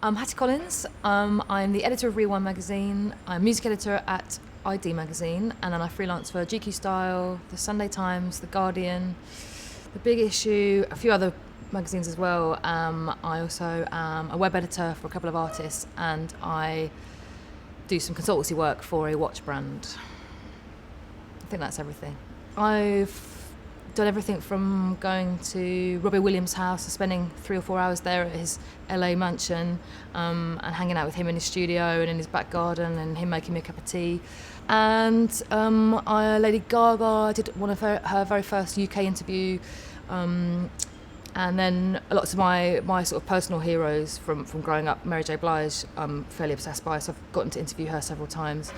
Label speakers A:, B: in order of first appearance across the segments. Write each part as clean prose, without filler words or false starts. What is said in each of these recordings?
A: I'm Hattie Collins. I'm the editor of Rewind magazine. I'm music editor at ID magazine, and then I freelance for GQ Style, the Sunday Times, the Guardian, the Big Issue, a few other magazines as well. I also am a web editor for a couple of artists, and I do some consultancy work for a watch brand. I think that's everything. I've done everything from going to Robbie Williams' house, spending 3 or 4 hours there at his LA mansion, and hanging out with him in his studio and in his back garden, and him making me a cup of tea. And Lady Gaga did one of her very first UK interview, and then lots of my sort of personal heroes from growing up. Mary J. Blige, I'm fairly obsessed by, so I've gotten to interview her several times.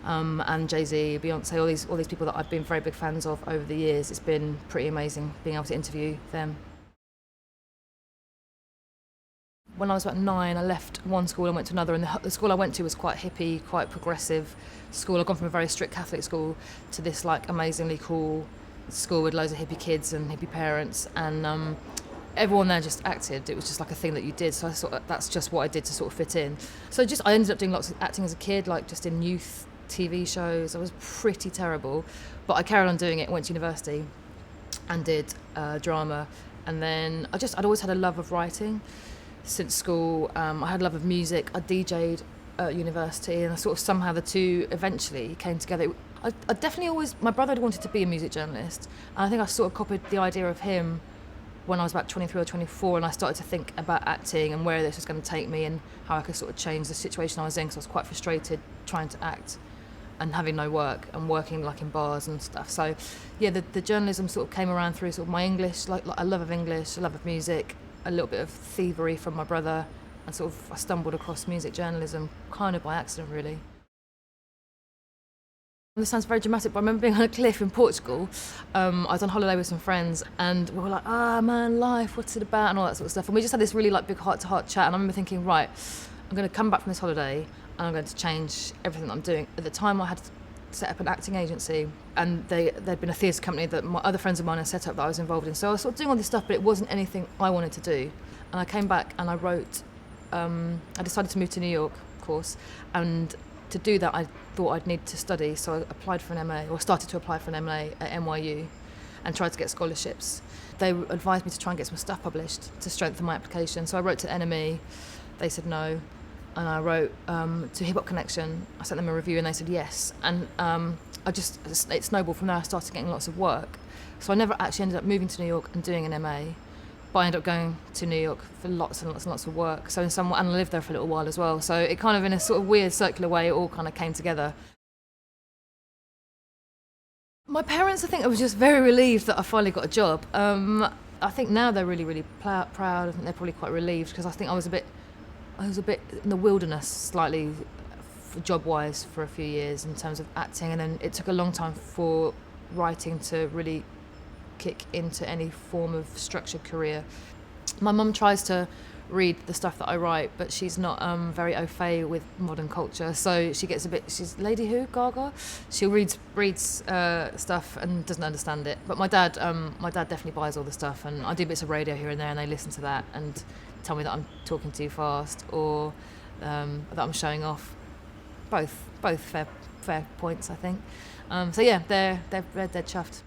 A: And Jay-Z, Beyonce, all these people that I've been very big fans of over the years. It's been pretty amazing being able to interview them. When I was about 9, I left one school and went to another, and the school I went to was quite hippie, quite progressive school. I'd gone from a very strict Catholic school to this like amazingly cool school with loads of hippie kids and hippie parents, and everyone there just acted. It was just like a thing that you did, so I thought that's just what I did to sort of fit in. So I ended up doing lots of acting as a kid, like just in youth TV shows. I was pretty terrible, but I carried on doing it, went to university and did drama, and then I'd always had a love of writing since school. I had a love of music. I DJ'd at university, and somehow the two eventually came together. I definitely always, my brother had wanted to be a music journalist, and I think I sort of copied the idea of him when I was about 23 or 24, and I started to think about acting and where this was going to take me and how I could sort of change the situation I was in, because I was quite frustrated trying to act and having no work and working like in bars and stuff. So yeah, the journalism sort of came around through sort of my English, like a love of English, a love of music, a little bit of thievery from my brother, and sort of I stumbled across music journalism kind of by accident, really. This sounds very dramatic, but I remember being on a cliff in Portugal. I was on holiday with some friends, and we were like, man, life, what's it about, and all that sort of stuff. And we just had this really like big heart-to-heart chat, and I remember thinking, right, I'm going to come back from this holiday, and I'm going to change everything that I'm doing. At the time, I had set up an acting agency, and there'd been a theatre company that my other friends of mine had set up that I was involved in. So I was sort of doing all this stuff, but it wasn't anything I wanted to do. And I came back and I wrote, I decided to move to New York, of course, and to do that I thought I'd need to study, so I applied for an MA, or started to apply for an MA at NYU, and tried to get scholarships. They advised me to try and get some stuff published to strengthen my application. So I wrote to NME, they said no, and I wrote to Hip Hop Connection. I sent them a review and they said yes, and it snowballed from there. I started getting lots of work, so I never actually ended up moving to New York and doing an MA, but I ended up going to New York for lots and lots and lots of work. So and I lived there for a little while as well. So it kind of, in a sort of weird circular way, it all kind of came together. My parents, I think, were just very relieved that I finally got a job. I think now they're really, really proud. I think they're probably quite relieved, because I think I was a bit in the wilderness slightly, job-wise, for a few years in terms of acting, and then it took a long time for writing to really kick into any form of structured career. My mum tries to read the stuff that I write, but she's not very au fait with modern culture, so she gets she's Lady Who, Gaga? She reads stuff and doesn't understand it. But my dad definitely buys all the stuff, and I do bits of radio here and there, and they listen to that and tell me that I'm talking too fast, or that I'm showing off. Both fair points, I think. So yeah, they're dead chuffed.